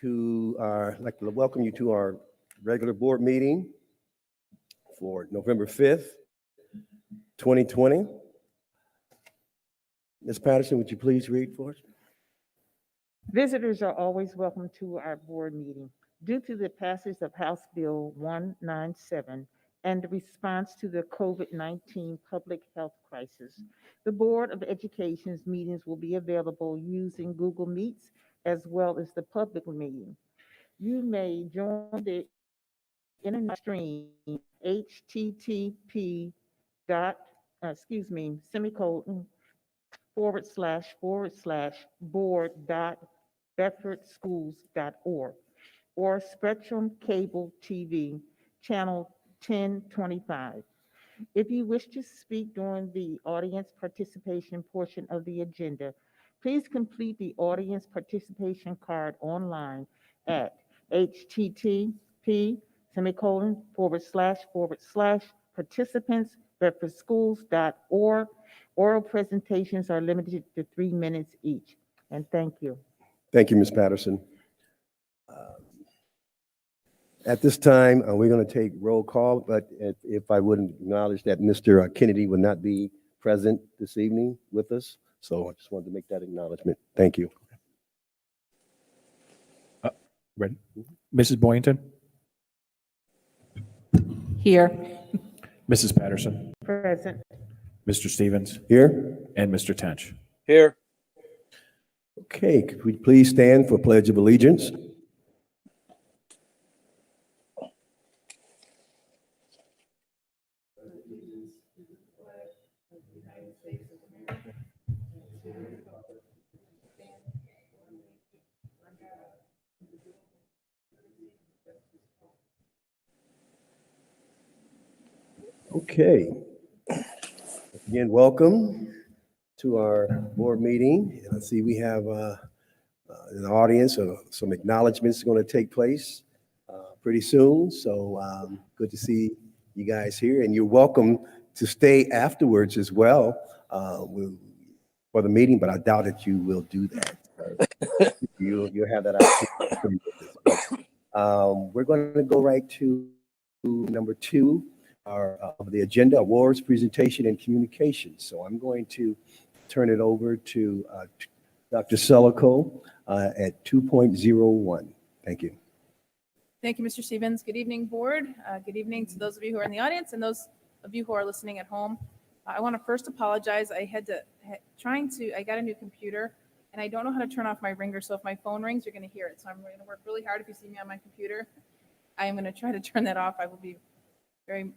I'd like to welcome you to our regular board meeting for November 5th, 2020. Ms. Patterson, would you please read for us? Visitors are always welcome to our board meeting. Due to the passage of House Bill 197 and the response to the COVID-19 public health crisis, the Board of Education's meetings will be available using Google Meets as well as the public meeting. You may join the internet stream http semicolon //board.bedfordschools.org or Spectrum Cable TV channel 1025. If you wish to speak during the audience participation portion of the agenda, please complete the audience participation card online at http://participants.bedfordschools.org. Oral presentations are limited to 3 minutes each. And thank you. Thank you, Ms. Patterson. At this time, we're going to take roll call, but if I wouldn't acknowledge that Mr. Kennedy will not be present this evening with us, so I just wanted to make that acknowledgement. Thank you. Ready? Mrs. Boynton? Here. Mrs. Patterson? Present. Mr. Stevens? Here? And Mr. Tench? Here. Okay, could we please stand for Pledge of Allegiance? Okay. Again, welcome to our board meeting. And I see we have an audience, some acknowledgments going to take place pretty soon. So good to see you guys here, and you're welcome to stay afterwards as well for the meeting, but I doubt that you will do that. You'll have that opportunity. We're going to go right to number 2 of the agenda, awards, presentation, and communication. So I'm going to turn it over to Dr. Selico at 2.01. Thank you. Thank you, Mr. Stevens. Good evening, board. Good evening to those of you who are in the audience and those of you who are listening at home. I want to first apologize. I got a new computer and I don't know how to turn off my ringer. So if my phone rings, you're going to hear it. So I'm going to work really hard if you see me on my computer. I am going to try to turn that off. I will be very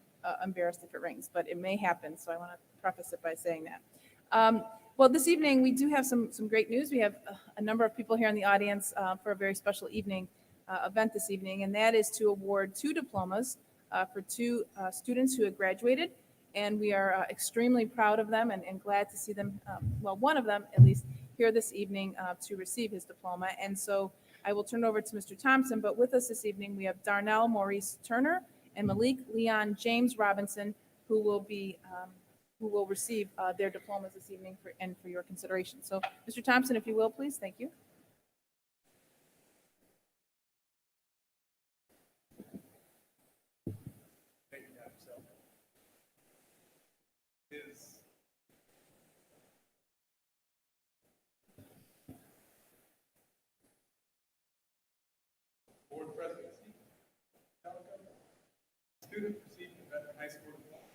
embarrassed if it rings, but it may happen. So I want to preface it by saying that. Well, this evening, we do have some great news. We have a number of people here in the audience for a very special evening event this evening, and that is to award 2 diplomas for 2 students who have graduated. And we are extremely proud of them and glad to see them, well, one of them at least, here this evening to receive his diploma. And so I will turn it over to Mr. Thompson, but with us this evening, we have Darnell Maurice Turner and Malik Leon James Robinson, who will receive their diplomas this evening for your consideration. So, Mr. Thompson, if you will, please. Thank you. Thank you, Dr. Self. Board presidency, student receiving the Bedford High School diploma.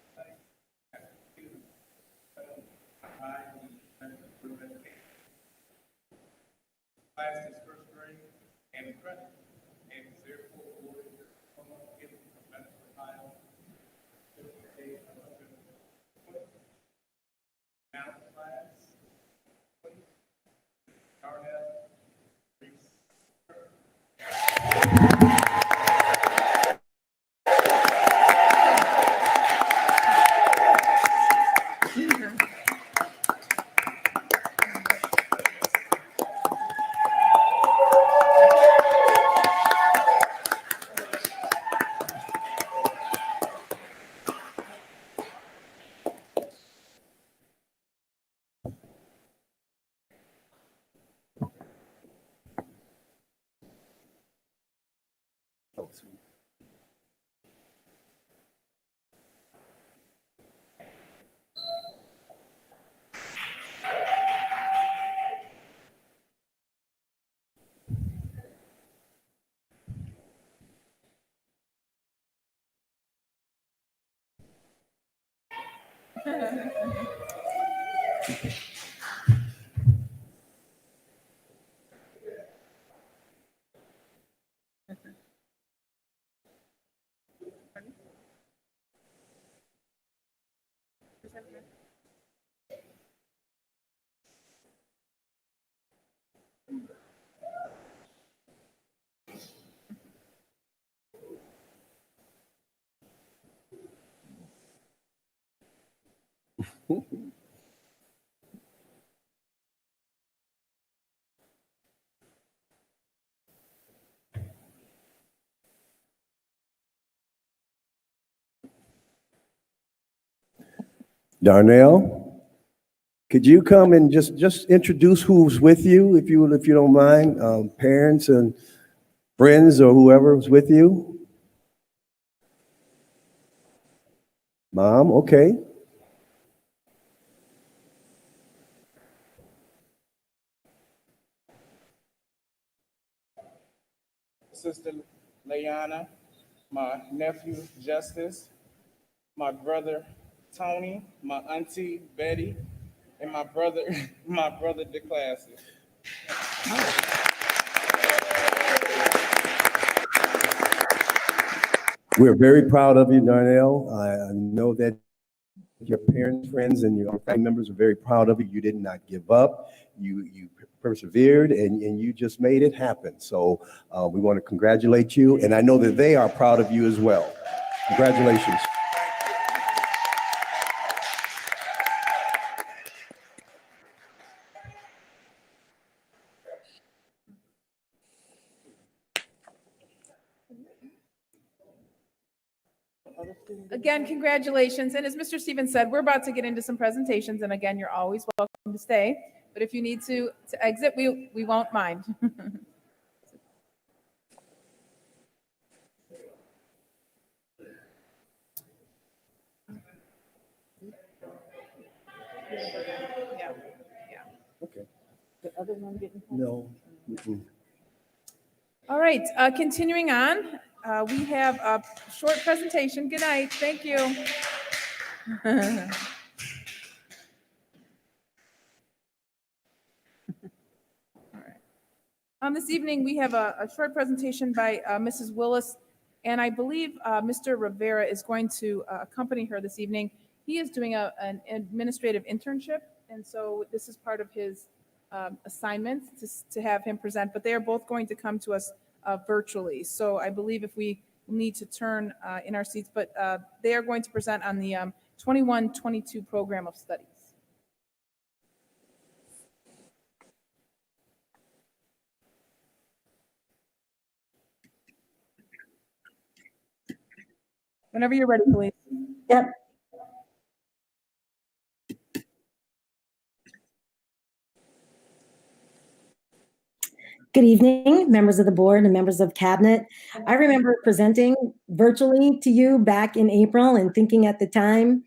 Class is first grade and credit, and is therefore awarded the diploma given from Bedford, Ohio. Now class, Darnell Reese. folks. Darnell, could you come and just introduce who's with you, if you don't mind, parents and friends or whoever's with you? Mom, okay. Sister Layana, my nephew Justice, my brother Tony, my auntie Betty, and my brother my brother DeClassic. We're very proud of you, Darnell. I know that your parents, friends, and your family members are very proud of you. You did not give up. You persevered, and you just made it happen. So we want to congratulate you, and I know that they are proud of you as well. Congratulations. Again, congratulations. And as Mr. Stevens said, we're about to get into some presentations. And again, you're always welcome to stay. But if you need to exit, we won't mind. Yeah. Okay. The other one didn't. No. Mm-mm. All right, continuing on, we have a short presentation. Good night. Thank you. This evening, we have a short presentation by Mrs. Willis, and I believe Mr. Rivera is going to accompany her this evening. He is doing an administrative internship, and so this is part of his assignment to have him present, but they are both going to come to us virtually. So I believe if we need to turn in our seats, but they are going to present on the 21-22 program of studies. Whenever you're ready, please. Yep. Good evening, members of the board and members of cabinet. I remember presenting virtually to you back in April and thinking at the time,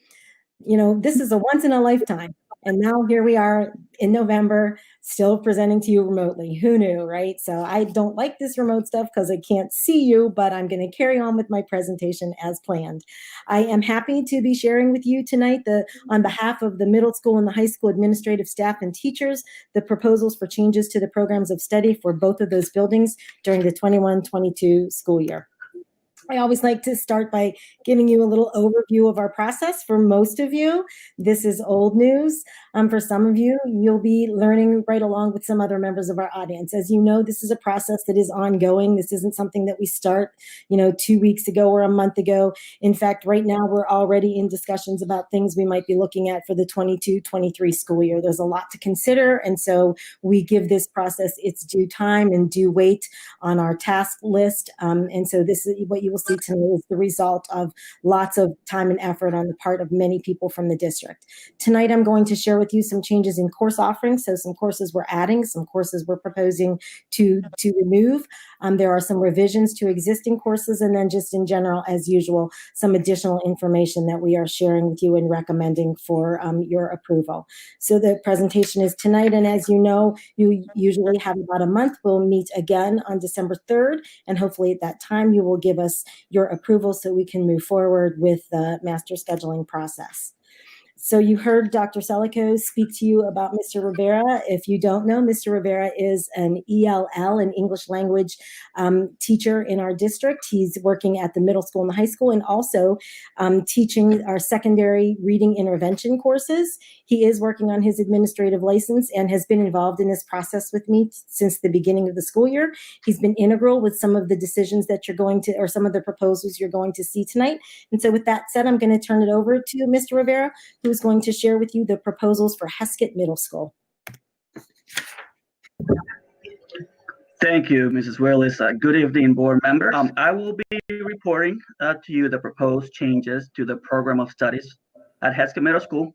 this is a once in a lifetime. And now here we are in November, still presenting to you remotely. Who knew, right? So I don't like this remote stuff because I can't see you, but I'm going to carry on with my presentation as planned. I am happy to be sharing with you tonight, on behalf of the middle school and the high school administrative staff and teachers, the proposals for changes to the programs of study for both of those buildings during the 21-22 school year. I always like to start by giving you a little overview of our process. For most of you, this is old news. For some of you, you'll be learning right along with some other members of our audience. As you know, this is a process that is ongoing. This isn't something that we start, 2 weeks ago or a month ago. In fact, right now, we're already in discussions about things we might be looking at for the 22-23 school year. There's a lot to consider, and so we give this process its due time and due weight on our task list. And so this is what you will see tonight is the result of lots of time and effort on the part of many people from the district. Tonight, I'm going to share with you some changes in course offerings. So some courses we're adding, some courses we're proposing to remove. There are some revisions to existing courses, and then just in general, as usual, some additional information that we are sharing with you and recommending for your approval. So the presentation is tonight, and as you know, you usually have about a month. We'll meet again on December 3rd, and hopefully at that time you will give us your approval so we can move forward with the master scheduling process. So you heard Dr. Selico speak to you about Mr. Rivera. If you don't know, Mr. Rivera is an ELL, an English language teacher in our district. He's working at the middle school and the high school, and also teaching our secondary reading intervention courses. He is working on his administrative license and has been involved in this process with me since the beginning of the school year. He's been integral with some of the decisions that you're going to, or some of the proposals you're going to see tonight. And so with that said, I'm going to turn it over to Mr. Rivera, who's going to share with you the proposals for Heskett Middle School. Thank you, Mrs. Willis. Good evening, board members. I will be reporting to you the proposed changes to the program of studies at Heskett Middle School.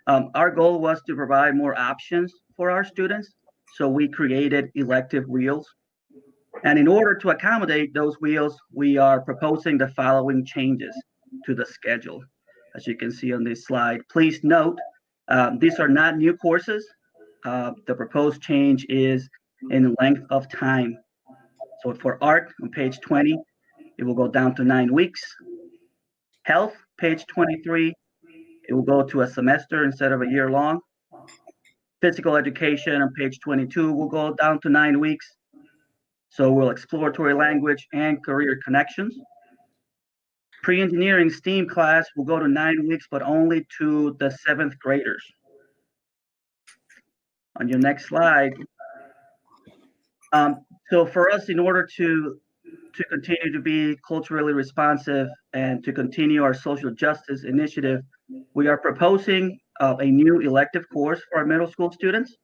Our goal was to provide more options for our students, so we created elective wheels. And in order to accommodate those wheels, we are proposing the following changes to the schedule. As you can see on this slide, please note, these are not new courses. The proposed change is in length of time. So for art on page 20, it will go down to 9 weeks. Health, page 23, it will go to a semester instead of a year long. Physical education on page 22 will go down to 9 weeks. So we'll exploratory language and career connections. Pre-engineering STEAM class will go to 9 weeks, but only to the 7th graders. On your next slide. So for us, in order to continue to be culturally responsive and to continue our social justice initiative, we are proposing a new elective course for our middle school students.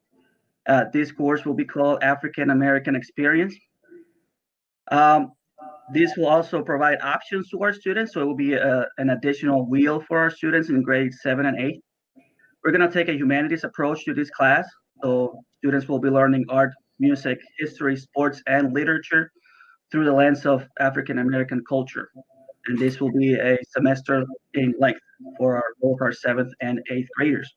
This course will be called African American Experience. This will also provide options to our students, so it will be an additional wheel for our students in grades 7 and 8. We're going to take a humanities approach to this class, so students will be learning art, music, history, sports, and literature through the lens of African American culture. And this will be a semester in length for both our 7th and 8th graders.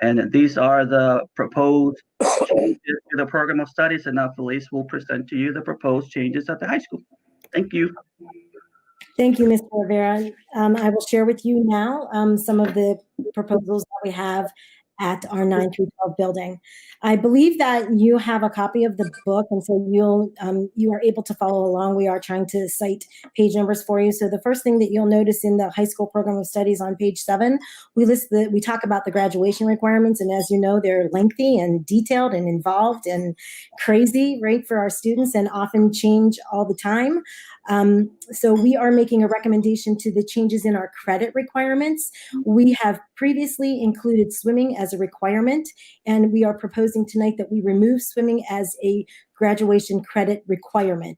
And these are the proposed changes to the program of studies, and now Felice will present to you the proposed changes at the high school. Thank you. Thank you, Mr. Rivera. I will share with you now some of the proposals that we have at our 9 through 12 building. I believe that you have a copy of the book, and so you are able to follow along. We are trying to cite page numbers for you. So the first thing that you'll notice in the high school program of studies on page 7, we talk about the graduation requirements, and as you know, they're lengthy and detailed and involved and crazy, right, for our students, and often change all the time. So we are making a recommendation to the changes in our credit requirements. We have previously included swimming as a requirement, and we are proposing tonight that we remove swimming as a graduation credit requirement.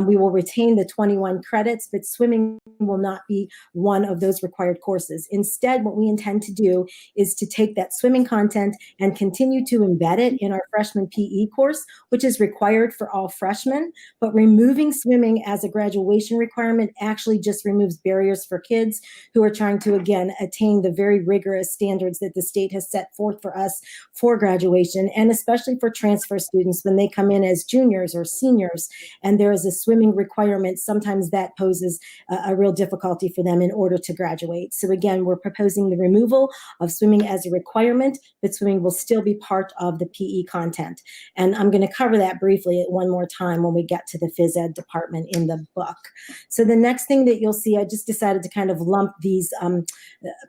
We will retain the 21 credits, but swimming will not be one of those required courses. Instead, what we intend to do is to take that swimming content and continue to embed it in our freshman PE course, which is required for all freshmen, but removing swimming as a graduation requirement actually just removes barriers for kids who are trying to, again, attain the very rigorous standards that the state has set forth for us for graduation, and especially for transfer students when they come in as juniors or seniors, and there is a swimming requirement. Sometimes that poses a real difficulty for them in order to graduate. So again, we're proposing the removal of swimming as a requirement, but swimming will still be part of the PE content. And I'm going to cover that briefly one more time when we get to the phys ed department in the book. So the next thing that you'll see, I just decided to kind of lump these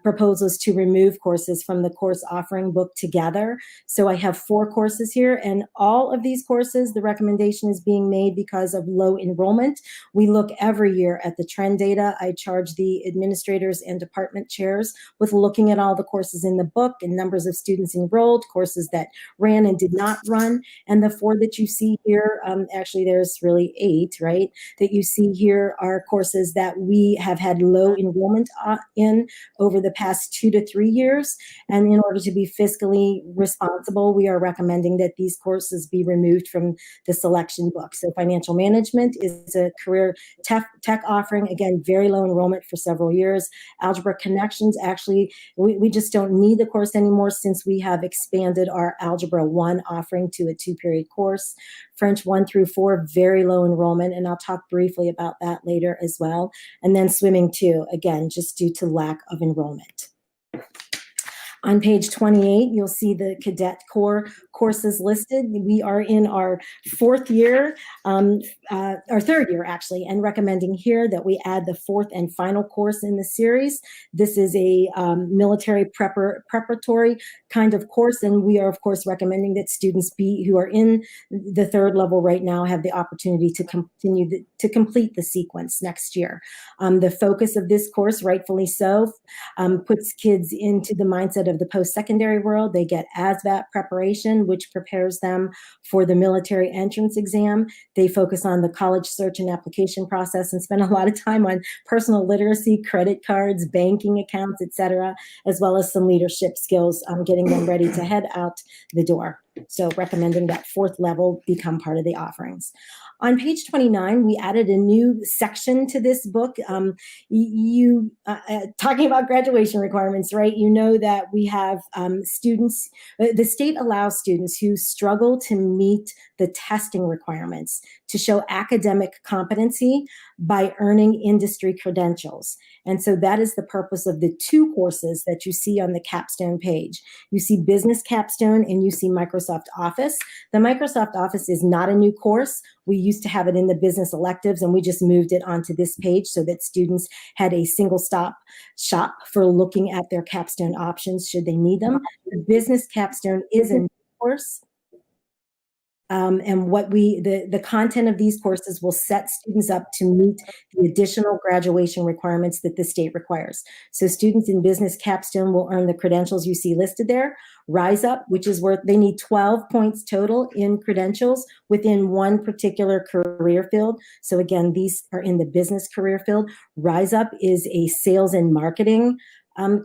proposals to remove courses from the course offering book together. So I have 4 courses here, and all of these courses, the recommendation is being made because of low enrollment. We look every year at the trend data. I charge the administrators and department chairs with looking at all the courses in the book and numbers of students enrolled, courses that ran and did not run. And the 4 that you see here, actually there's really 8, right? That you see here are courses that we have had low enrollment in over the past 2 to 3 years. And in order to be fiscally responsible, we are recommending that these courses be removed from the selection book. So financial management is a career tech offering. Again, very low enrollment for several years. Algebra Connections, actually, we just don't need the course anymore since we have expanded our Algebra 1 offering to a 2-period course. French 1 through 4, very low enrollment, and I'll talk briefly about that later as well. And then swimming 2, again, just due to lack of enrollment. On page 28, you'll see the Cadet Corps courses listed. We are in our 4th year, our 3rd year actually, and recommending here that we add the 4th and final course in the series. This is a military preparatory kind of course, and we are of course recommending that students who are in the 3rd level right now have the opportunity to complete the sequence next year. The focus of this course, rightfully so, puts kids into the mindset of the post-secondary world. They get ASVAB preparation, which prepares them for the military entrance exam. They focus on the college search and application process and spend a lot of time on personal literacy, credit cards, banking accounts, etc., as well as some leadership skills, getting them ready to head out the door. So recommending that 4th level become part of the offerings. On page 29, we added a new section to this book. Talking about graduation requirements, right? You know that we have students, the state allows students who struggle to meet the testing requirements to show academic competency by earning industry credentials. And so that is the purpose of the 2 courses that you see on the capstone page. You see Business Capstone and you see Microsoft Office. The Microsoft Office is not a new course. We used to have it in the business electives and we just moved it onto this page so that students had a single stop shop for looking at their capstone options should they need them. The Business Capstone is a new course. And what the content of these courses will set students up to meet the additional graduation requirements that the state requires. So students in Business Capstone will earn the credentials you see listed there. Rise Up, which is worth, they need 12 points total in credentials within one particular career field. So again, these are in the business career field. Rise Up is a sales and marketing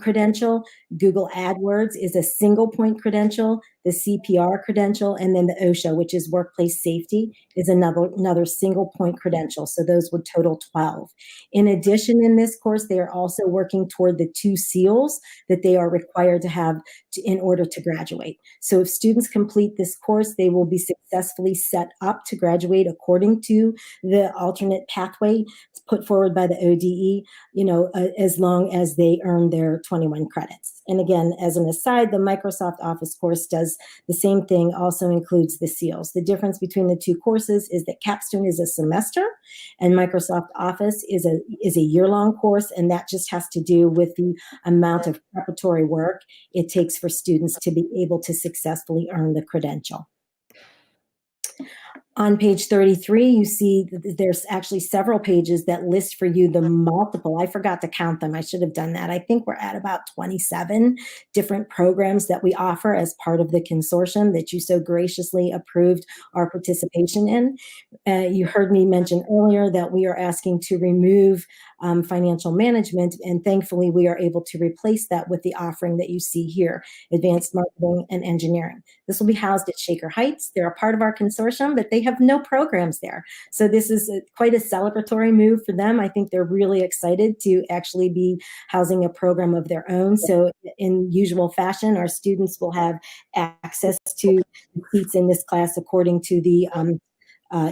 credential. Google AdWords is a single point credential. The CPR credential, and then the OSHA, which is workplace safety, is another single point credential. So those would total 12. In addition, in this course, they are also working toward the 2 seals that they are required to have in order to graduate. So if students complete this course, they will be successfully set up to graduate according to the alternate pathway put forward by the ODE, as long as they earn their 21 credits. And again, as an aside, the Microsoft Office course does the same thing, also includes the seals. The difference between the 2 courses is that Capstone is a semester and Microsoft Office is a year-long course, and that just has to do with the amount of preparatory work it takes for students to be able to successfully earn the credential. On page 33, you see that there's actually several pages that list for you the multiple. I forgot to count them. I should have done that. I think we're at about 27 different programs that we offer as part of the consortium that you so graciously approved our participation in. You heard me mention earlier that we are asking to remove financial management, and thankfully we are able to replace that with the offering that you see here, advanced marketing and engineering. This will be housed at Shaker Heights. They're a part of our consortium, but they have no programs there. So this is quite a celebratory move for them. I think they're really excited to actually be housing a program of their own. So in usual fashion, our students will have access to seats in this class according to the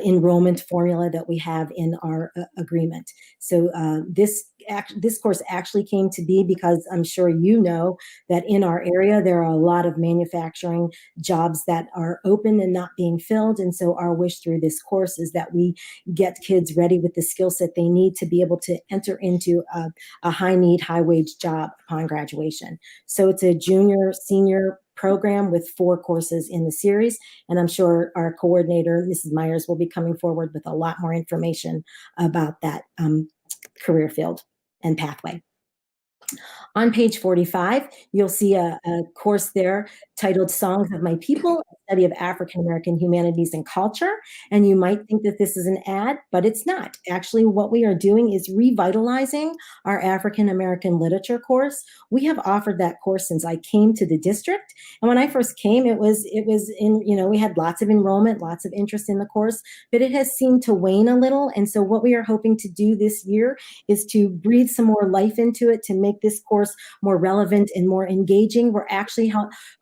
enrollment formula that we have in our agreement. So this course actually came to be because I'm sure you know that in our area there are a lot of manufacturing jobs that are open and not being filled. And so our wish through this course is that we get kids ready with the skill set they need to be able to enter into a high need, high wage job upon graduation. So it's a junior, senior program with 4 courses in the series. And I'm sure our coordinator, Mrs. Myers, will be coming forward with a lot more information about that career field and pathway. On page 45, you'll see a course there titled Songs of My People, study of African American humanities and culture. And you might think that this is an ad, but it's not. Actually, what we are doing is revitalizing our African American literature course. We have offered that course since I came to the district. And when I first came, it was in, we had lots of enrollment, lots of interest in the course, but it has seemed to wane a little. And so what we are hoping to do this year is to breathe some more life into it, to make this course more relevant and more engaging. We're actually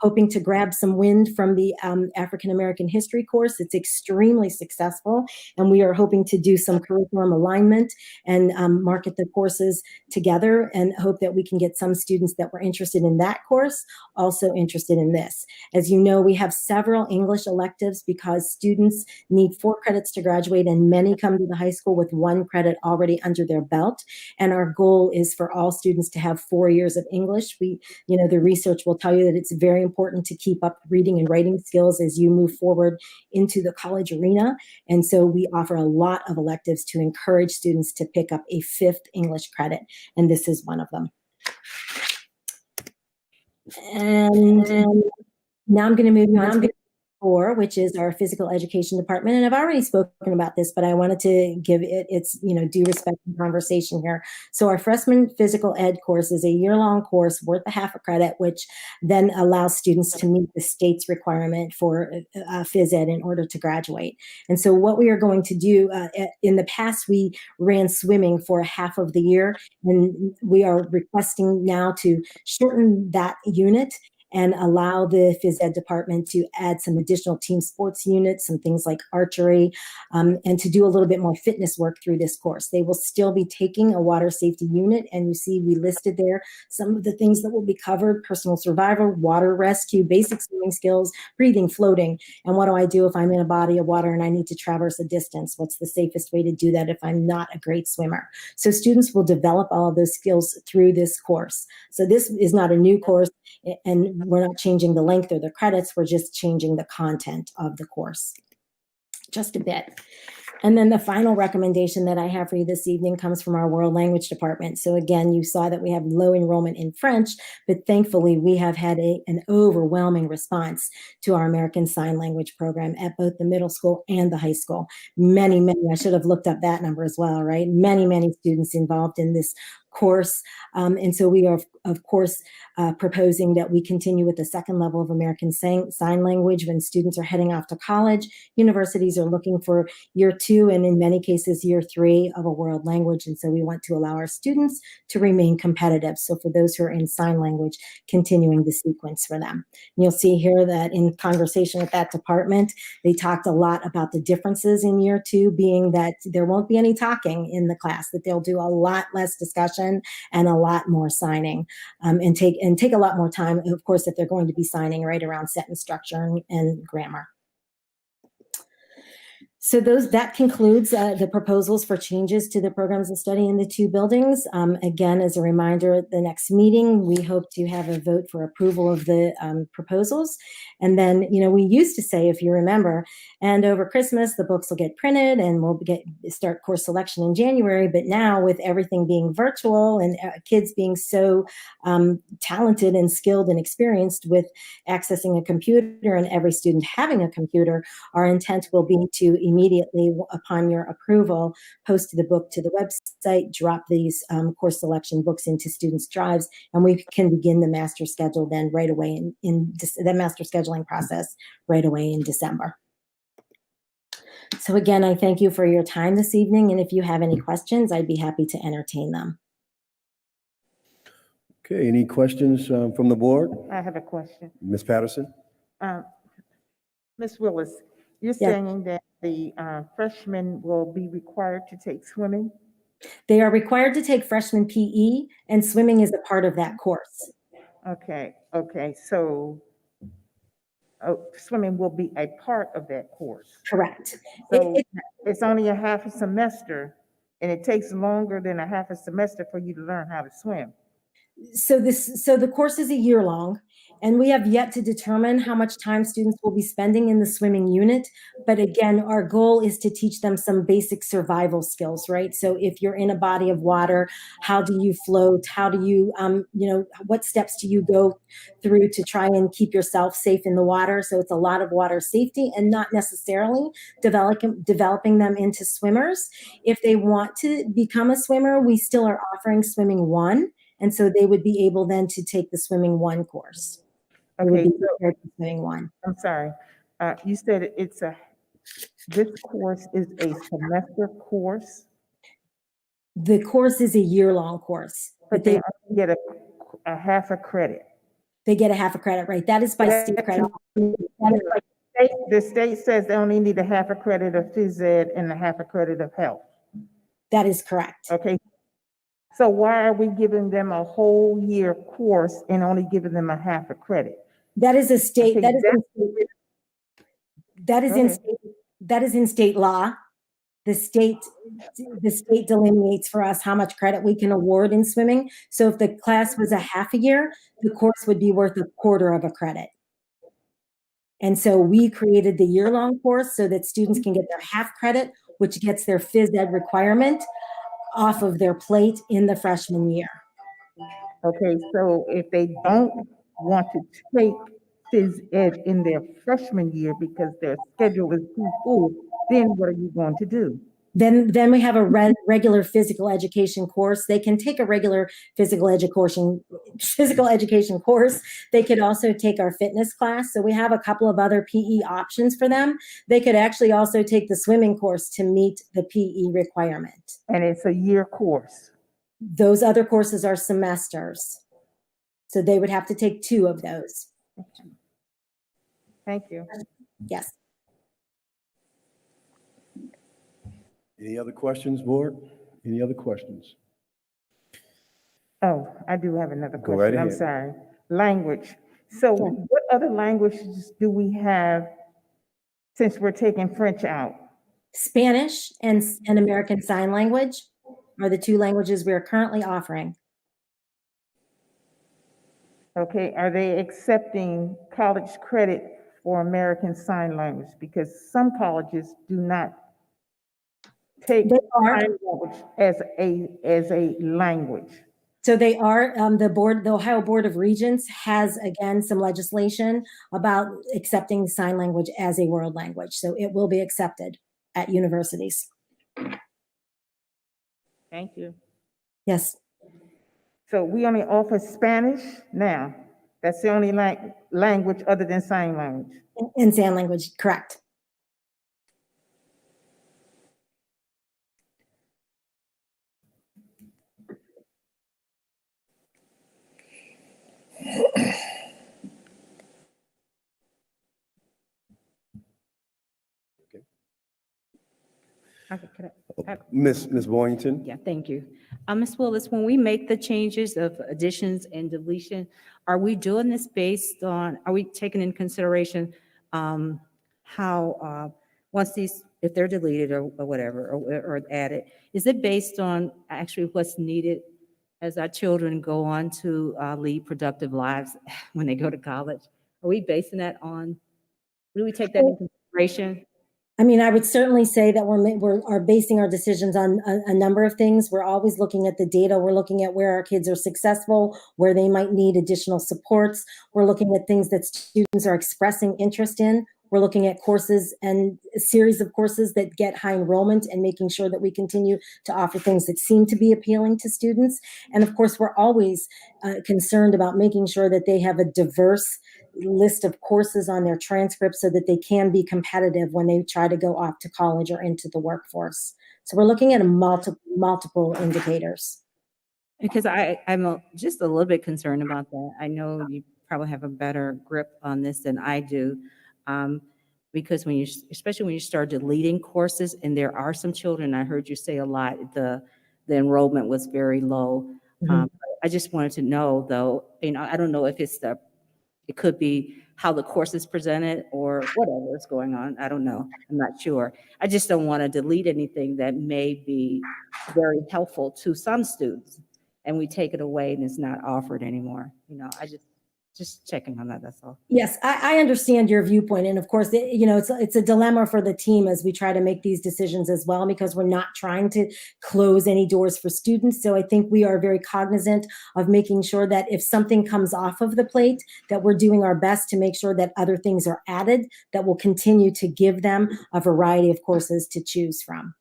hoping to grab some wind from the African American history course. It's extremely successful, and we are hoping to do some curriculum alignment and market the courses together, and hope that we can get some students that were interested in that course also interested in this. As you know, we have several English electives because students need 4 credits to graduate, and many come to the high school with 1 credit already under their belt. And our goal is for all students to have 4 years of English. The research will tell you that it's very important to keep up reading and writing skills as you move forward into the college arena. And so we offer a lot of electives to encourage students to pick up a 5th English credit, and this is one of them. And now I'm going to move on to 4, which is our physical education department. And I've already spoken about this, but I wanted to give it its, due respect and conversation here. So our freshman physical ed course is a year-long course worth a half a credit, which then allows students to meet the state's requirement for phys ed in order to graduate. And so what we are going to do, in the past, we ran swimming for half of the year, and we are requesting now to shorten that unit and allow the phys ed department to add some additional team sports units, some things like archery, and to do a little bit more fitness work through this course. They will still be taking a water safety unit, and you see we listed there some of the things that will be covered: personal survival, water rescue, basic swimming skills, breathing, floating. And what do I do if I'm in a body of water and I need to traverse a distance? What's the safest way to do that if I'm not a great swimmer? So students will develop all of those skills through this course. So this is not a new course, and we're not changing the length or the credits, we're just changing the content of the course just a bit. And then the final recommendation that I have for you this evening comes from our world language department. So again, you saw that we have low enrollment in French, but thankfully we have had an overwhelming response to our American Sign Language program at both the middle school and the high school. Many, I should have looked up that number as well, right? Many students involved in this course. And so we are, of course, proposing that we continue with the second level of American Sign Language when students are heading off to college. Universities are looking for year 2 and in many cases year 3 of a world language. And so we want to allow our students to remain competitive. So for those who are in sign language, continuing the sequence for them. And you'll see here that in conversation with that department, they talked a lot about the differences in year 2 being that there won't be any talking in the class, that they'll do a lot less discussion and a lot more signing, and take a lot more time, of course, if they're going to be signing right around sentence structure and grammar. So that concludes the proposals for changes to the programs of study in the 2 buildings. Again, as a reminder, at the next meeting, we hope to have a vote for approval of the proposals. And then, we used to say, if you remember, and over Christmas, the books will get printed and we'll start course selection in January. But now with everything being virtual and kids being so talented and skilled and experienced with accessing a computer and every student having a computer, our intent will be to immediately upon your approval, post the book to the website, drop these course selection books into students' drives, and we can begin the master schedule then right away in the master scheduling process right away in December. So again, I thank you for your time this evening, and if you have any questions, I'd be happy to entertain them. Okay, any questions from the board? I have a question. Ms. Patterson? Ms. Willis, you're Yeah. saying that the freshmen will be required to take swimming? They are required to take freshman PE, and swimming is a part of that course. Okay, so swimming will be a part of that course. Correct. So it's only a half a semester, and it takes longer than a half a semester for you to learn how to swim. So the course is a year long, And we have yet to determine how much time students will be spending in the swimming unit. But again, our goal is to teach them some basic survival skills, right? So if you're in a body of water, how do you float? How do you, what steps do you go through to try and keep yourself safe in the water? So it's a lot of water safety and not necessarily developing them into swimmers. If they want to become a swimmer, we still are offering swimming 1. And so they would be able then to take the swimming 1 course. It would Okay, be so compared to swimming 1. I'm sorry. You said this course is a semester course, The course is a year-long course, but but they only get a half a credit. they get a half a credit, right? That is by state credit. The state says they only need a half a credit of phys ed and a half a credit of health. That is correct. Okay. So why are we giving them a whole year course and only giving them a half a credit? That is a state, Okay, that is Go ahead. that is in state law. The state delineates for us how much credit we can award in swimming. So if the class was a half a year, the course would be worth a quarter of a credit. And so we created the year-long course so that students can get their half credit, which gets their phys ed requirement off of their plate in the freshman year. Okay, so if they don't want to take phys ed in their freshman year because their schedule is too full, then what are you going to do? Then we have a regular physical education course. They can take a regular physical education course. They could also take our fitness class. So we have a couple of other PE options for them. They could actually also take the swimming course to meet the PE requirement. And it's a year course. Those other courses are semesters. So they would have to take 2 of those. Thank you. Yes. Any other questions, board? Any other questions? Oh, I do have another Go right question. I'm ahead. sorry. Language. So what other languages do we have since we're taking French out? Spanish and American Sign Language are the 2 languages we are currently offering. Okay, are they accepting college credit for American Sign Language? Because some colleges do not take They are. sign language as a language. So they are, the Ohio Board of Regents has, again, some legislation about accepting sign language as a world language. So it will be accepted at universities. Thank you. Yes. So we only offer Spanish now. That's the only language other than sign language. And sign language, correct. Okay, can I- Ms. Boynton? Yeah, thank you. Ms. Willis, when we make the changes of additions and deletion, are we doing this based on, are we taking in consideration how, once these, if they're deleted or whatever, or added, is it based on actually what's needed as our children go on to lead productive lives when they go to college? Are we basing that on, do we take that into consideration? I mean, I would certainly say that we're basing our decisions on a number of things. We're always looking at the data. We're looking at where our kids are successful, where they might need additional supports. We're looking at things that students are expressing interest in. We're looking at courses and a series of courses that get high enrollment and making sure that we continue to offer things that seem to be appealing to students. And of course, we're always concerned about making sure that they have a diverse list of courses on their transcripts so that they can be competitive when they try to go off to college or into the workforce. So we're looking at multiple indicators. Because I'm just a little bit concerned about that. I know you probably have a better grip on this than I do. Because especially when you start deleting courses, and there are some children, I heard you say a lot, the enrollment was very low. I just wanted to know though, I don't know if it could be how the course is presented or whatever is going on. I don't know. I'm not sure. I just don't want to delete anything that may be very helpful to some students and we take it away and it's not offered anymore. Just checking on that, that's all. Yes, I understand your viewpoint. And of course, it's a dilemma for the team as we try to make these decisions as well, because we're not trying to close any doors for students. So I think we are very cognizant of making sure that if something comes off of the plate, that we're doing our best to make sure that other things are added that will continue to give them a variety of courses to choose from.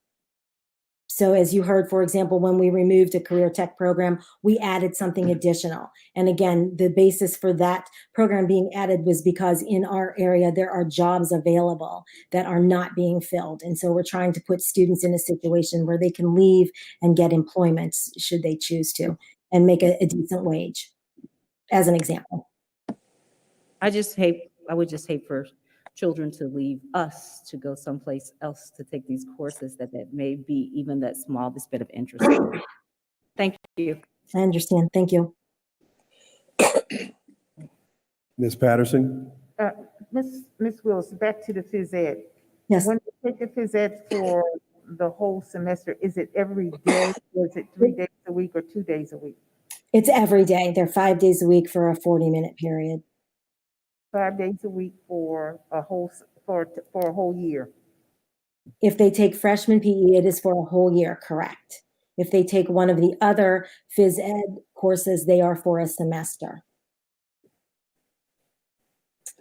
So as you heard, for example, when we removed a career tech program, we added something additional. And again, the basis for that program being added was because in our area, there are jobs available that are not being filled. And so we're trying to put students in a situation where they can leave and get employment should they choose to, and make a decent wage, as an example. I would just hate for children to leave us to go someplace else to take these courses that may be even that smallest bit of interest. Thank you. I understand. Thank you. Ms. Patterson? Ms. Willis, back to the phys ed. Yes. When you take the phys ed for the whole semester, is it every day? Or is it 3 days a week or 2 days a week? It's every day. They're 5 days a week for a 40-minute period. 5 days a week for a whole year. If they take freshman PE, it is for a whole year, correct? If they take one of the other phys ed courses, they are for a semester.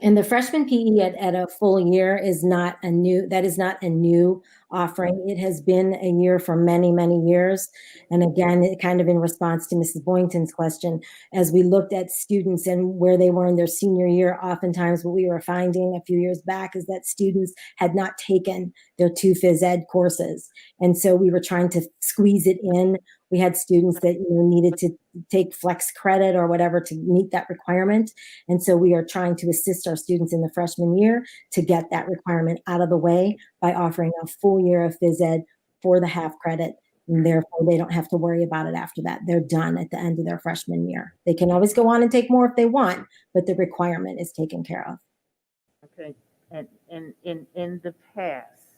And the freshman PE at a full year is not a new offering. It has been a year for many, many years. And again, it kind of in response to Mrs. Boynton's question, as we looked at students and where they were in their senior year, oftentimes what we were finding a few years back is that students had not taken their 2 phys ed courses. And so we were trying to squeeze it in. We had students that needed to take flex credit or whatever to meet that requirement. And so we are trying to assist our students in the freshman year to get that requirement out of the way by offering a full year of phys ed for the half credit. And therefore, they don't have to worry about it after that. They're done at the end of their freshman year. They can always go on and take more if they want, but the requirement is taken care of. Okay. And in the past,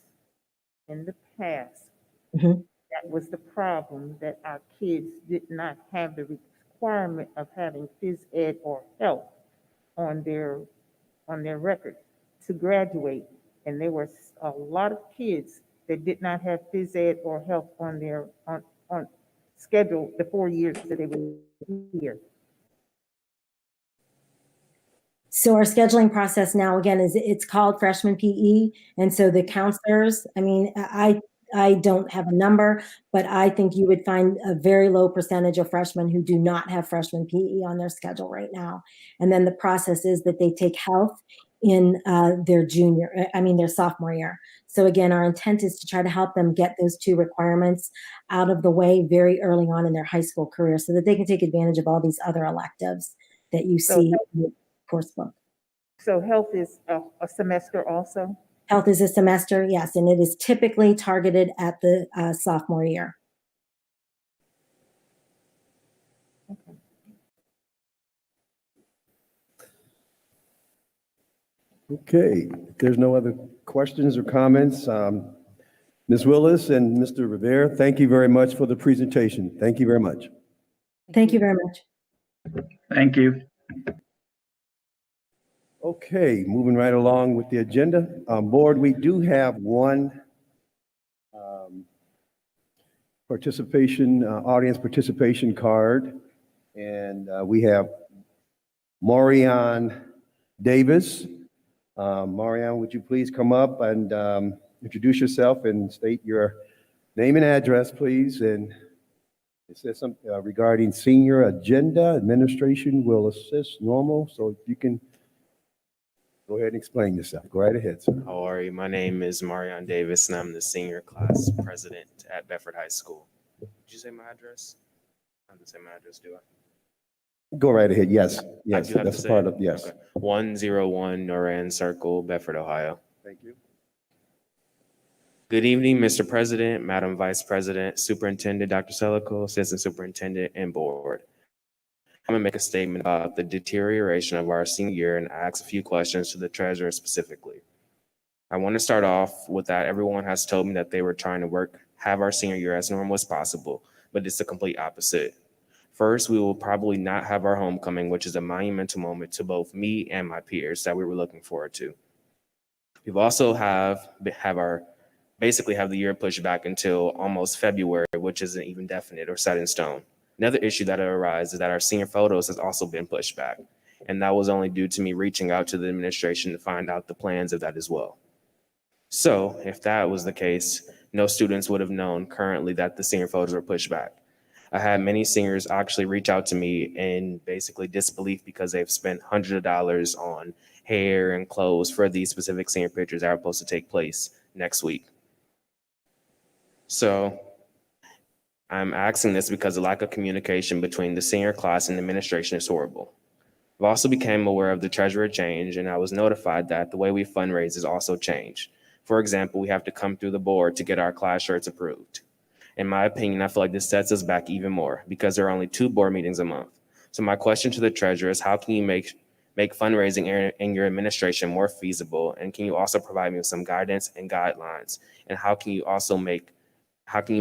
Mhm. that was the problem, that our kids did not have the requirement of having phys ed or health on their record to graduate. And there were a lot of kids that did not have phys ed or health on their on schedule the 4 years that they were here. So our scheduling process now, again, it's called freshman PE. And so the counselors, I don't have a number, but I think you would find a very low percentage of freshmen who do not have freshman PE on their schedule right now. And then the process is that they take health in their sophomore year. So again, our intent is to try to help them get those 2 requirements out of the way very early on in their high school career so that they can take advantage of all these other electives that you see in the course book. So health is a semester also? Health is a semester, yes, and it is typically targeted at the sophomore year. Okay. Okay, if there's no other questions or comments, Ms. Willis and Mr. Rivera, thank you very much for the presentation. Thank you very much. Thank you very much. Thank you. Okay, moving right along with the agenda. Board, we do have one audience participation card, and we have Marianne Davis. Marianne, would you please come up and introduce yourself and state your name and address, please? And it says something regarding senior agenda. Administration will assist normal, so if you can go ahead and explain yourself. Go right ahead, sir. How are you? My name is Marion Davis, and I'm the senior class president at Bedford High School. Did you say my address? I have to say my address, do I? Go right ahead. Yes, I yes, do have that's to a say part it? of, yes. Okay. 101 Noran Circle, Bedford, Ohio. Thank you. Good evening, Mr. President, Madam Vice President, Superintendent Dr. Selico, Assistant Superintendent, and Board. I'm going to make a statement about the deterioration of our senior year and ask a few questions to the treasurer specifically. I want to start off with that everyone has told me that they were trying to have our senior year as normal as possible, but it's the complete opposite. First, we will probably not have our homecoming, which is a monumental moment to both me and my peers that we were looking forward to. We've also have the year pushed back until almost February, which isn't even definite or set in stone. Another issue that arises is that our senior photos has also been pushed back. And that was only due to me reaching out to the administration to find out the plans of that as well. So if that was the case, no students would have known currently that the senior photos were pushed back. I had many seniors actually reach out to me in basically disbelief because they've spent hundreds of dollars on hair and clothes for these specific senior pictures that are supposed to take place next week. So I'm asking this because the lack of communication between the senior class and the administration is horrible. I've also became aware of the treasurer change, and I was notified that the way we fundraise has also changed. For example, we have to come through the board to get our class shirts approved. In my opinion, I feel like this sets us back even more because there are only 2 board meetings a month. So my question to the treasurer is, how can you make fundraising in your administration more feasible? And can you also provide me with some guidance and guidelines? And how can you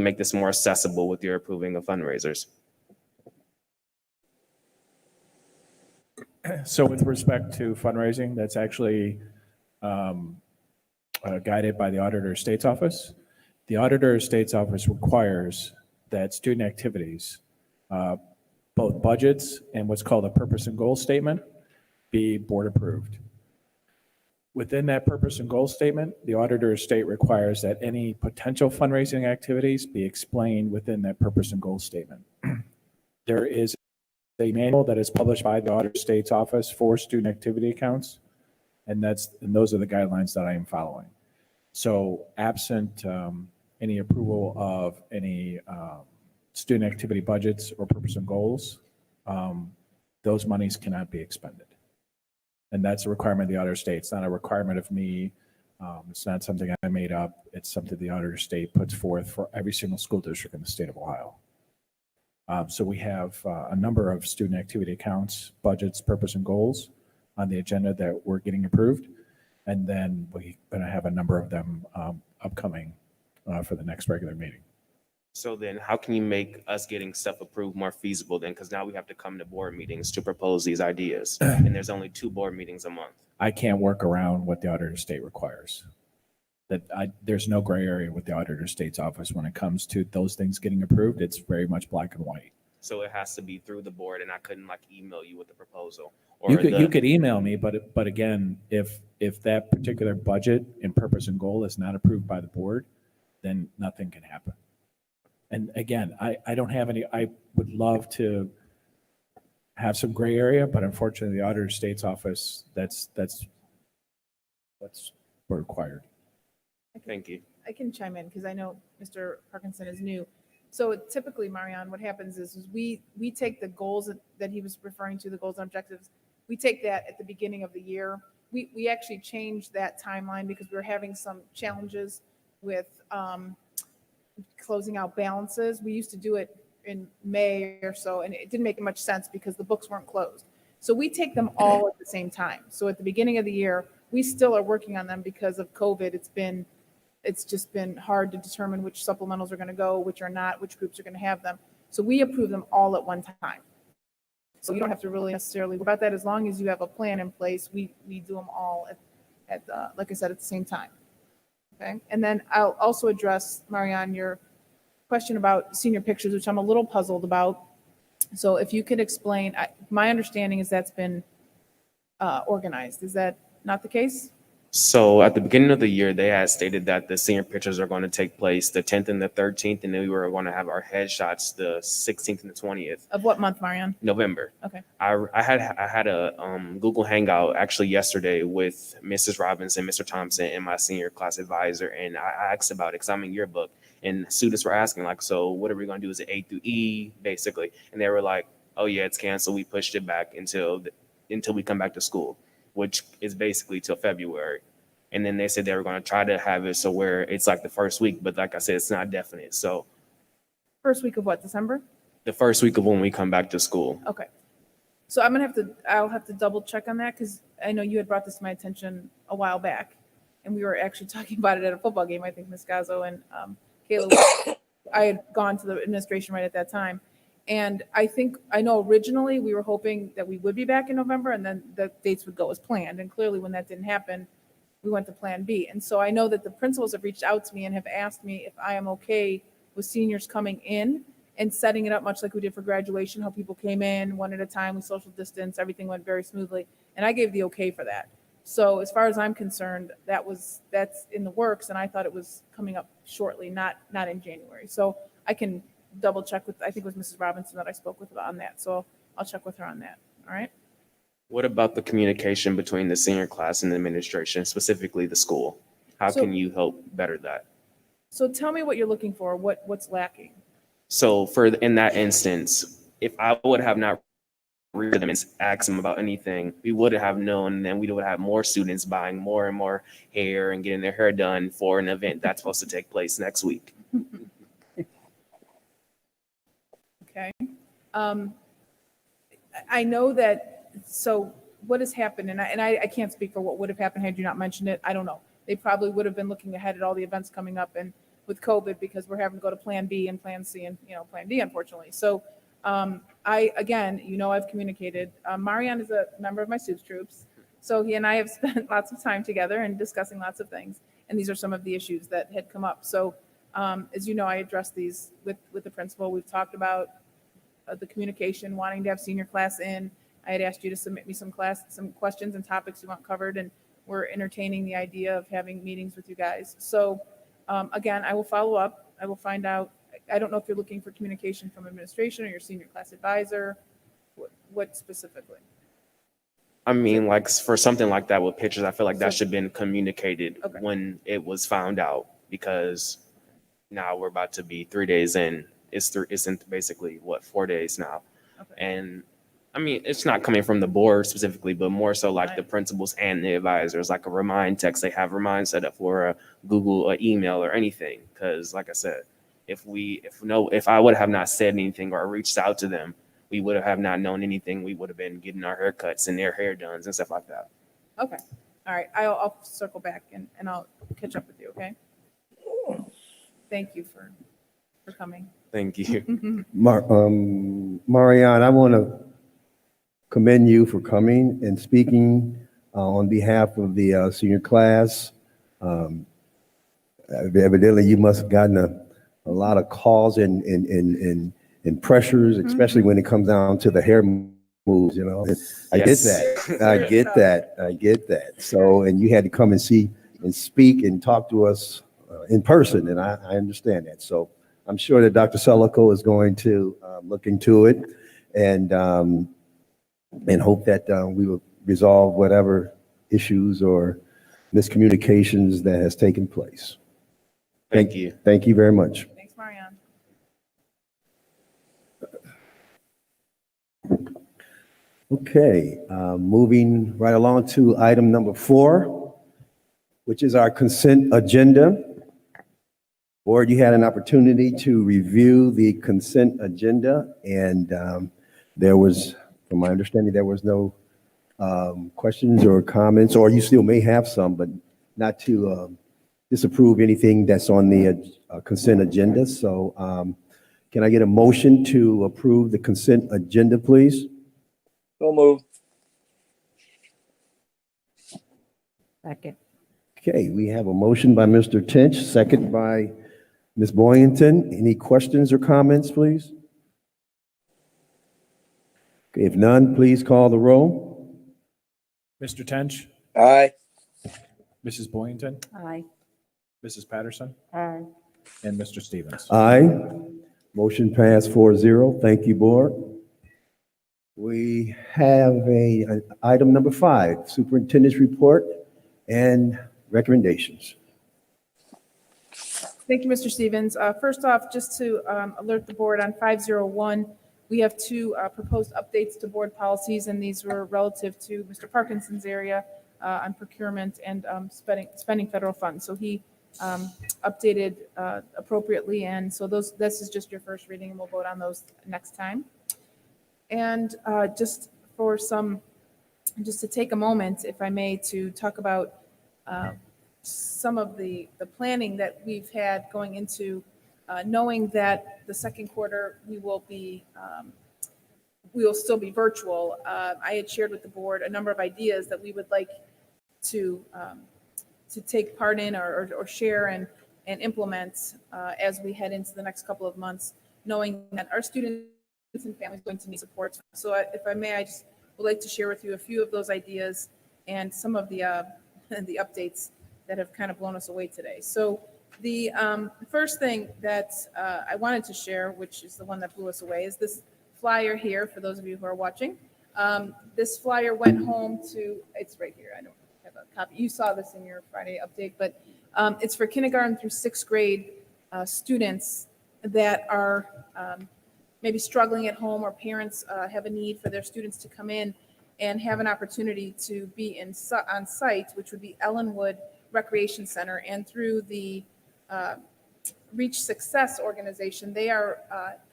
make this more accessible with your approving of fundraisers? So with respect to fundraising, that's actually guided by the Auditor of State's Office. The Auditor of State's Office requires that student activities, both budgets and what's called a purpose and goal statement, be board approved. Within that purpose and goal statement, the Auditor of State requires that any potential fundraising activities be explained within that purpose and goal statement. There is a manual that is published by the Auditor of State's Office for student activity accounts, and those are the guidelines that I am following. So absent any approval of any student activity budgets or purpose and goals, those monies cannot be expended. And that's a requirement of the Auditor of State. It's not a requirement of me. It's not something I made up. It's something the Auditor of State puts forth for every single school district in the state of Ohio. So we have a number of student activity accounts, budgets, purpose, and goals on the agenda that we're getting approved. And then we're going to have a number of them upcoming for the next regular meeting. So then how can you make us getting stuff approved more feasible then? Because now we have to come to board meetings to propose these ideas. And there's only 2 board meetings a month. I can't work around what the Auditor of State requires. There's no gray area with the Auditor of State's office when it comes to those things getting approved. It's very much black and white. So it has to be through the board, and I couldn't email you with the proposal. You could email me, but again, if that particular budget and purpose and goal is not approved by the board, then nothing can happen. And again, I don't have any. I would love to have some gray area, but unfortunately, the Auditor of State's office, that's what's required. Thank you. I can chime in because I know Mr. Parkinson is new. So typically, Marianne, what happens is we take the goals that he was referring to, the goals and objectives, we take that at the beginning of the year. We actually changed that timeline because we were having some challenges with closing out balances. We used to do it in May or so, and it didn't make much sense because the books weren't closed. So we take them all at the same time. So at the beginning of the year, we still are working on them because of COVID. It's just been hard to determine which supplementals are going to go, which are not, which groups are going to have them. So we approve them all at one time. So you don't have to really necessarily worry about that. As long as you have a plan in place, we do them all at like I said, at the same time. Okay. And then I'll also address, Marianne, your question about senior pictures, which I'm a little puzzled about. So if you could explain, my understanding is that's been organized. Is that not the case? So at the beginning of the year, they had stated that the senior pictures are going to take place the 10th and the 13th, and then we were going to have our headshots the 16th and the 20th. Of what month, Marianne? November. Okay. I had a Google Hangout actually yesterday with Mrs. Robinson, Mr. Thompson, and my senior class advisor, and I asked about it because I'm in yearbook, and students were asking so what are we going to do? Is it A through E, basically? And they were like, oh yeah, it's canceled. We pushed it back until we come back to school, which is basically till February. And then they said they were going to try to have it so where it's the first week, but like I said, it's not definite. So First week of what, December? the first week of when we come back to school. Okay. So I'll have to double check on that because I know you had brought this to my attention a while back, and we were actually talking about it at a football game. I think Ms. Gazzo and Kayla, I had gone to the administration right at that time, And I know originally we were hoping that we would be back in November and then the dates would go as planned. And clearly when that didn't happen, we went to Plan B. And so I know that the principals have reached out to me and have asked me if I am okay with seniors coming in and setting it up much like we did for graduation, how people came in one at a time, we social distance, everything went very smoothly. And I gave the okay for that. So as far as I'm concerned, that's in the works, and I thought it was coming up shortly, not in January. So I can double check with, I think it was Mrs. Robinson that I spoke with on that. So I'll check with her on that. All right. What about the communication between the senior class and the administration, specifically the school? How So- can you help better that? So tell me what you're looking for, what's lacking. So in that instance, if I would have not read them and asked them about anything, we would have known, and then we would have more students buying more and more hair and getting their hair done for an event that's supposed to take place next week. Okay. I know that, so what has happened, and I can't speak for what would have happened had you not mentioned it. I don't know. They probably would have been looking ahead at all the events coming up and with COVID, because we're having to go to Plan B and Plan C and, Plan D, unfortunately. So again, I've communicated. Marian is a member of my SUPS troops. So he and I have spent lots of time together and discussing lots of things. And these are some of the issues that had come up. So as you know, I addressed these with the principal. We've talked about the communication, wanting to have senior class in. I had asked you to submit me some questions and topics you want covered, and we're entertaining the idea of having meetings with you guys. So again, I will follow up. I will find out. I don't know if you're looking for communication from administration or your senior class advisor. What specifically? I mean, like for something like that with pictures, I feel like that should have been communicated Okay. when it was found out, because now we're about to be 3 days in. It's in basically 4 days now. Okay. And I mean, it's not coming from the board specifically, but more so like Right. the principals and the advisors, like a remind text. They have remind set up for a Google or email or anything. Because like I said, if I would have not said anything or reached out to them, we would have not known anything. We would have been getting our haircuts and their hair done and stuff like that. Okay. All right. I'll circle back and I'll catch up with you. Okay. Thank you for coming. Thank you. Marianne, I want to commend you for coming and speaking on behalf of the senior class. Evidently, you must have gotten a lot of calls and pressures, especially when it comes down to the hair moves, I get Yes. that. I get that. So, and you had to come and see and speak and talk to us in person, and I understand that. So I'm sure that Dr. Selico is going to look into it and hope that we will resolve whatever issues or miscommunications that has taken place. Thank you. Thank you very much. Thanks, Marianne. Okay, moving right along to item number 4, which is our consent agenda. Board, you had an opportunity to review the consent agenda, and there was, from my understanding, there was no questions or comments, or you still may have some, but not to disapprove anything that's on the consent agenda. So can I get a motion to approve the consent agenda, please? So moved. Second. Okay, we have a motion by Mr. Tench, second by Ms. Boynton. Any questions or comments, please? Okay, if none, please call the roll. Mr. Tench, Aye. Mrs. Boynton, Aye. Mrs. Patterson, Aye. and Mr. Stevens. Aye. Motion passed 4-0. Thank you, board. We have an item number 5, superintendent's report and recommendations. Thank you, Mr. Stevens. First off, just to alert the board on 501, we have 2 proposed updates to board policies, and these were relative to Mr. Parkinson's area on procurement and spending federal funds. So he updated appropriately, and so this is just your first reading, and we'll vote on those next time. And just to take a moment, if I may, to talk about some of the planning that we've had going into knowing that the second quarter we will still be virtual, I had shared with the board a number of ideas that we would like to take part in or share and implement as we head into the next couple of months, knowing that our students and families are going to need support. So if I may, I just would like to share with you a few of those ideas and some of the updates that have kind of blown us away today. So the first thing that I wanted to share, which is the one that blew us away, is this flyer here for those of you who are watching. This flyer went home to, it's right here, I don't have a copy. You saw this in your Friday update, but it's for kindergarten through sixth grade students that are maybe struggling at home, or parents have a need for their students to come in and have an opportunity to be on site, which would be Ellenwood Recreation Center. And through the Reach Success organization, they are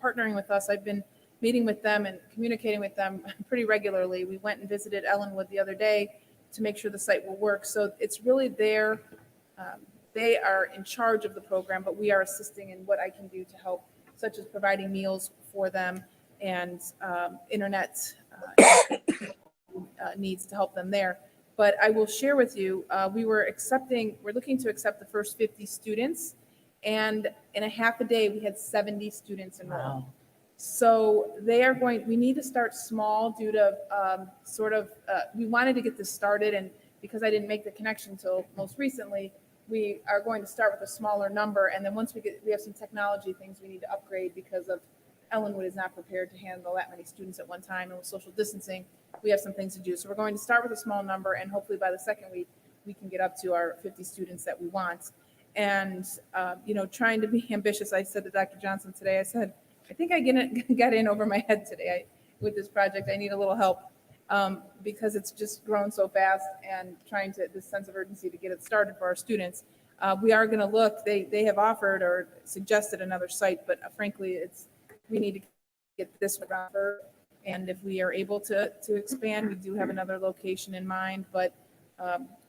partnering with us. I've been meeting with them and communicating with them pretty regularly. We went and visited Ellenwood the other day to make sure the site will work. So it's really their, they are in charge of the program, but we are assisting in what I can do to help, such as providing meals for them and internet needs to help them there. But I will share with you, we're looking to accept the first 50 students, and in a half a day, we had 70 students enrolled. Wow. So we need to start small due to we wanted to get this started, and because I didn't make the connection until most recently, we are going to start with a smaller number. And then once we have some technology things we need to upgrade because of Ellenwood is not prepared to handle that many students at one time. And with social distancing, we have some things to do. So we're going to start with a small number, and hopefully by the second week, we can get up to our 50 students that we want. And, trying to be ambitious, I said to Dr. Johnson today, I said, I think I got in over my head today with this project. I need a little help because it's just grown so fast, and trying to, this sense of urgency to get it started for our students. We are going to look, they have offered or suggested another site, but frankly, we need to get this one first. And if we are able to expand, we do have another location in mind, but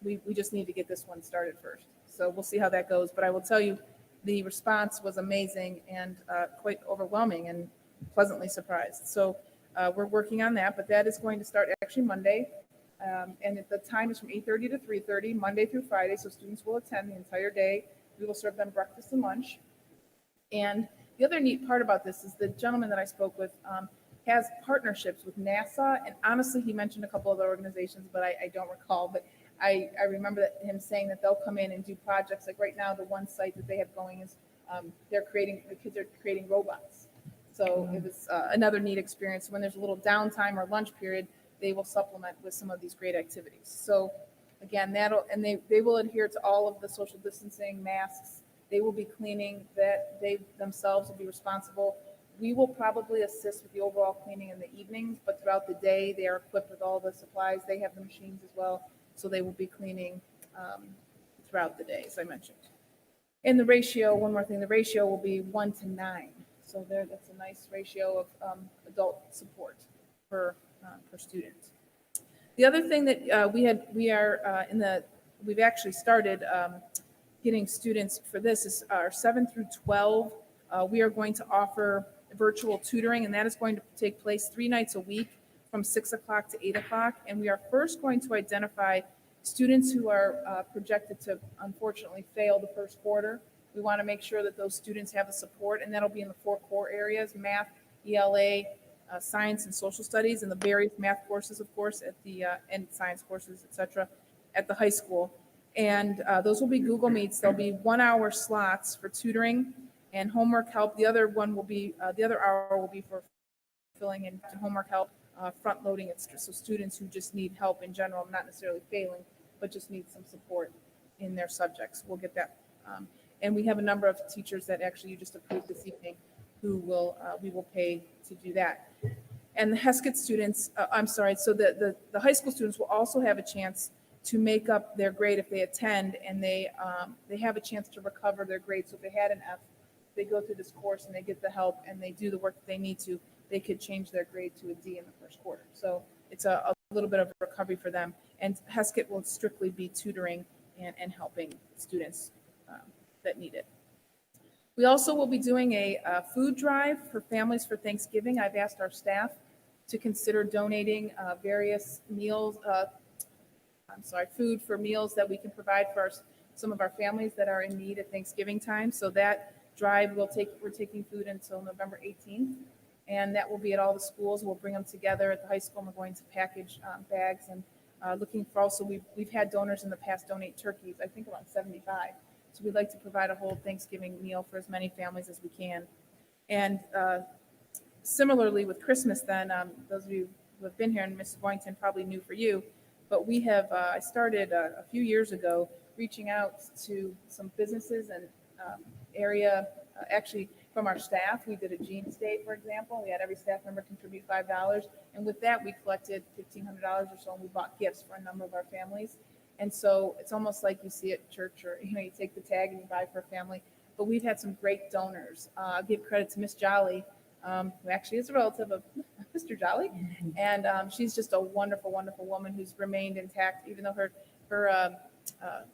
we just need to get this one started first. So we'll see how that goes. But I will tell you, the response was amazing and quite overwhelming, and pleasantly surprised. So we're working on that, but that is going to start actually Monday. And the time is from 8:30 to 3:30, Monday through Friday. So students will attend the entire day. We will serve them breakfast and lunch. And the other neat part about this is the gentleman that I spoke with has partnerships with NASA. And honestly, he mentioned a couple other organizations, but I don't recall. But I remember him saying that they'll come in and do projects. Like right now, the one site that they have going is the kids are creating robots. So it was another neat experience. When there's a little downtime or lunch period, they will supplement with some of these great activities. So again, they will adhere to all of the social distancing, masks. They will be cleaning, that they themselves will be responsible. We will probably assist with the overall cleaning in the evenings, but throughout the day, they are equipped with all the supplies. They have the machines as well, so they will be cleaning throughout the day, as I mentioned. And the ratio, one more thing, the ratio will be 1 to 9. So that's a nice ratio of adult support per student. The other thing that we've actually started getting students for this is our 7 through 12. We are going to offer virtual tutoring, and that is going to take place 3 nights a week from 6 o'clock to 8 o'clock. And we are first going to identify students who are projected to unfortunately fail the first quarter. We want to make sure that those students have the support, and that'll be in the 4 core areas: math, ELA, science and social studies, and the various math courses, of course, at the and science courses, etc., at the high school. And those will be Google Meets. There'll be 1-hour slots for tutoring and homework help. The other one will be the other hour will be for filling in homework help, front loading it. So students who just need help in general, not necessarily failing, but just need some support in their subjects. We'll get that. And we have a number of teachers that actually you just approved this evening who will we will pay to do that. And the Heskett students, so the high school students will also have a chance to make up their grade if they attend, and they have a chance to recover their grade. So if they had an F, they go through this course and they get the help and they do the work that they need to, they could change their grade to a D in the first quarter. So it's a little bit of recovery for them. And Heskett will strictly be tutoring and helping students that need it. We also will be doing a food drive for families for Thanksgiving. I've asked our staff to consider donating various meals, food for meals that we can provide for some of our families that are in need at Thanksgiving time. So that drive we're taking food until November 18th. And that will be at all the schools. We'll bring them together at the high school, and we're going to package bags, and looking for also, we've had donors in the past donate turkeys, I think around 75. So we'd like to provide a whole Thanksgiving meal for as many families as we can. And similarly with Christmas then, those of you who have been here, and Mrs. Boynton probably new for you, but we have, I started a few years ago reaching out to some businesses and area, actually from our staff. We did a Jeans Day, for example. We had every staff member contribute $5. And with that, we collected $1,500 or so, and we bought gifts for a number of our families. And so it's almost like you see at church, or you take the tag and you buy for a family. But we've had some great donors. I'll give credit to Miss Jolly, who actually is a relative of Mr. Jolly. And she's just a wonderful, wonderful woman who's remained intact, even though her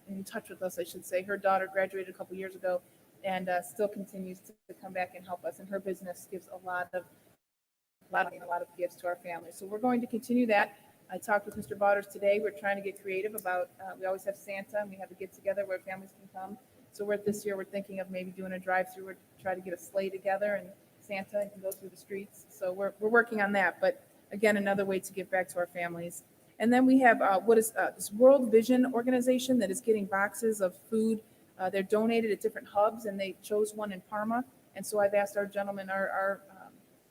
in touch with us, I should say. Her daughter graduated a couple years ago, and still continues to come back and help us. And her business gives a lot of gifts to our family. So we're going to continue that. I talked with Mr. Botters today. We're trying to get creative about, we always have Santa, and we have a get together where families can come. So this year we're thinking of maybe doing a drive-through. We're trying to get a sleigh together, and Santa can go through the streets. So we're working on that. But again, another way to give back to our families. And then we have this World Vision organization that is getting boxes of food. They're donated at different hubs, and they chose one in Parma. And so I've asked our gentlemen, our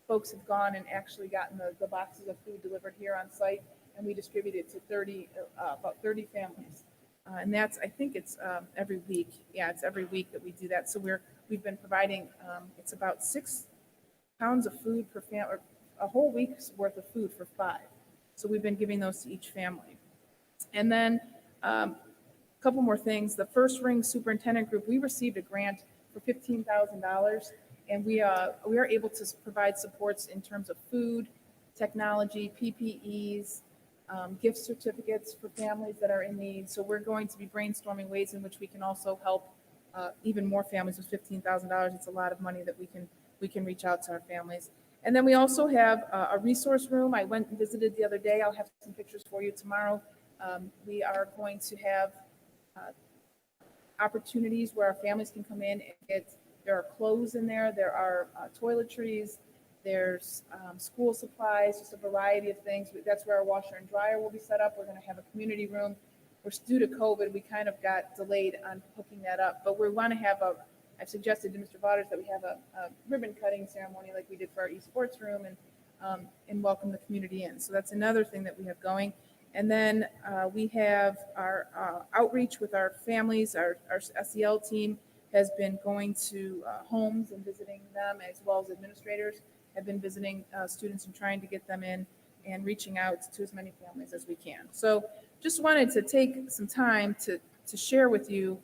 folks have gone and actually gotten the boxes of food delivered here on site, and we distribute it to about 30 families. And that's, I think it's every week. Yeah, it's every week that we do that. So we've been providing, it's about 6 pounds of food per family, or a whole week's worth of food for 5. So we've been giving those to each family. And then a couple more things. The First Ring Superintendent Group, we received a grant for $15,000, and we are able to provide supports in terms of food, technology, PPEs, gift certificates for families that are in need. So we're going to be brainstorming ways in which we can also help even more families with $15,000. It's a lot of money that we can reach out to our families. And then we also have a resource room. I went and visited the other day. I'll have some pictures for you tomorrow. We are going to have opportunities where our families can come in and there are clothes in there, there are toiletries, there's school supplies, just a variety of things. That's where our washer and dryer will be set up. We're going to have a community room. Due to COVID, we kind of got delayed on hooking that up, but we want to have I've suggested to Mr. Botters that we have a ribbon cutting ceremony like we did for our esports room, and welcome the community in. So that's another thing that we have going. And then we have our outreach with our families. Our SEL team has been going to homes and visiting them, as well as administrators have been visiting students and trying to get them in and reaching out to as many families as we can. So just wanted to take some time to share with you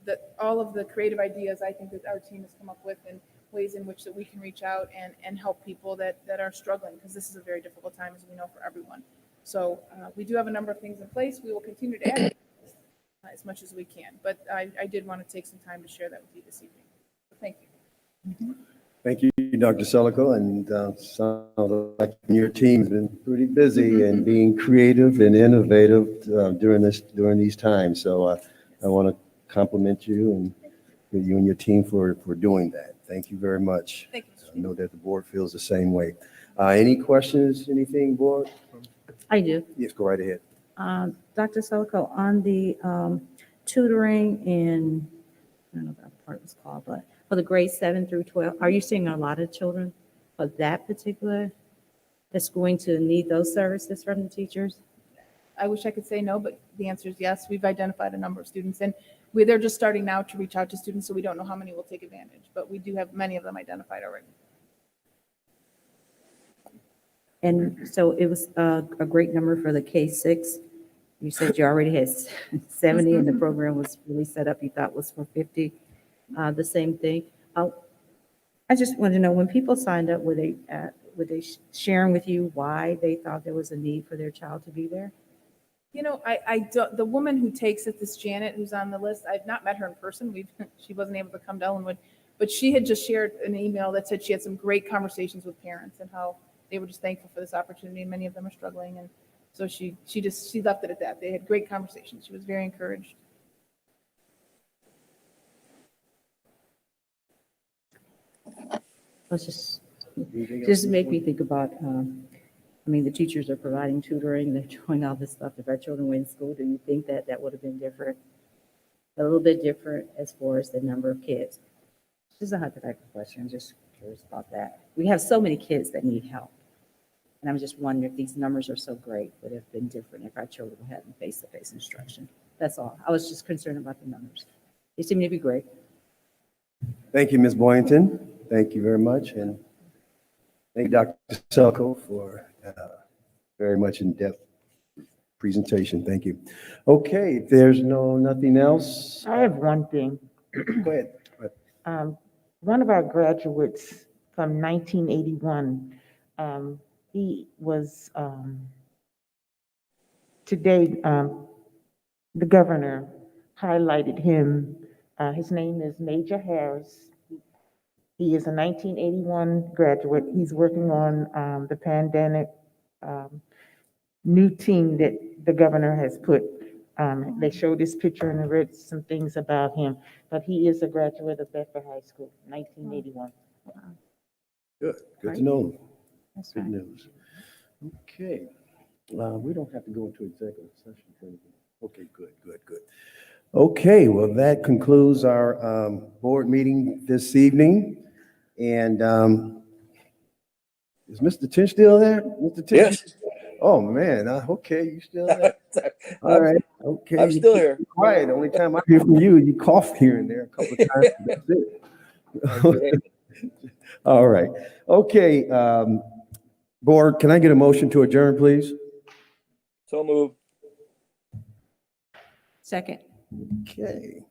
that all of the creative ideas I think that our team has come up with, and ways in which that we can reach out and help people that are struggling, because this is a very difficult time, as we know, for everyone. So we do have a number of things in place. We will continue to add as much as we can. But I did want to take some time to share that with you this evening. So thank you. Thank you, Dr. Selico, and sounds like your team's been pretty busy and being creative and innovative during these times. So I want to compliment you and your team for doing that. Thank you very much. Thank you. I know that the board feels the same way. Any questions, anything, board? I do. Yes, go right ahead. Dr. Selico, on the tutoring in, I don't know what that part was called, but for the grades 7 through 12, are you seeing a lot of children for that particular that's going to need those services from the teachers? I wish I could say no, but the answer is yes. We've identified a number of students, and they're just starting now to reach out to students, so we don't know how many will take advantage, but we do have many of them identified already. And so it was a great number for the K-6. You said you already had 70 and the program was really set up, you thought was for 50. The same thing. I just want to know, when people signed up, were they sharing with you why they thought there was a need for their child to be there? You know, the woman who takes it, this Janet, who's on the list, I've not met her in person. She wasn't able to come to Ellenwood, But she had just shared an email that said she had some great conversations with parents and how they were just thankful for this opportunity. Many of them are struggling. And so she left it at that. They had great conversations. She was very encouraged. Let's just make me think about, I mean, the teachers are providing tutoring, they're doing all this stuff. If our children were in school, do you think that that would have been different? A little bit different as far as the number of kids? This is a hypothetical question. I'm just curious about that. We have so many kids that need help. And I'm just wondering if these numbers are so great, would have been different if our children were having face-to-face instruction. That's all. I was just concerned about the numbers. They seem to be great. Thank you, Ms. Boynton. Thank you very much. And thank you, Dr. Selko, for very much in-depth presentation. Thank you. Okay, if there's nothing else, I have one thing. go ahead. One of our graduates from 1981, he was, today, the governor highlighted him. His name is Major Harris. He is a 1981 graduate. He's working on the pandemic new team that the governor has put. They showed this picture and I read some things about him, but he is a graduate of Bedford High School, 1981. Good to know. That's Good right. news. Okay. We don't have to go into executive session for anything. Okay, good. Okay, well, that concludes our board meeting this evening. And is Mr. Tinch still there? Mr. Tinch? Yes. Oh, man. Okay, you still there? All right. Okay. I'm still here. Quiet. The only time I hear from you, you cough here and there a couple of times. That's it. All right. Okay. Board, can I get a motion to adjourn, please? So moved. Second. Okay.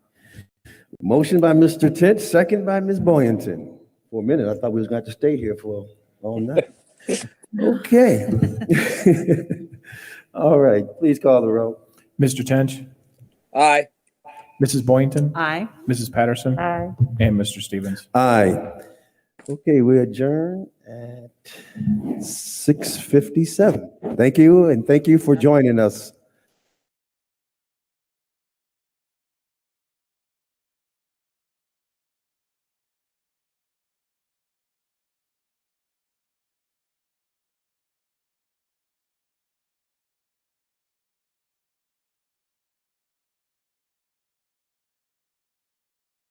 Motion by Mr. Tint, second by Ms. Boynton. For a minute, I thought we was going to have to stay here for all night. Okay. All right, please call the roll. Mr. Tench, Aye. Mrs. Boynton, Aye. Mrs. Patterson, Aye. and Mr. Stevens. Aye. Okay, we adjourn at 6:57. Thank you, and thank you for joining us.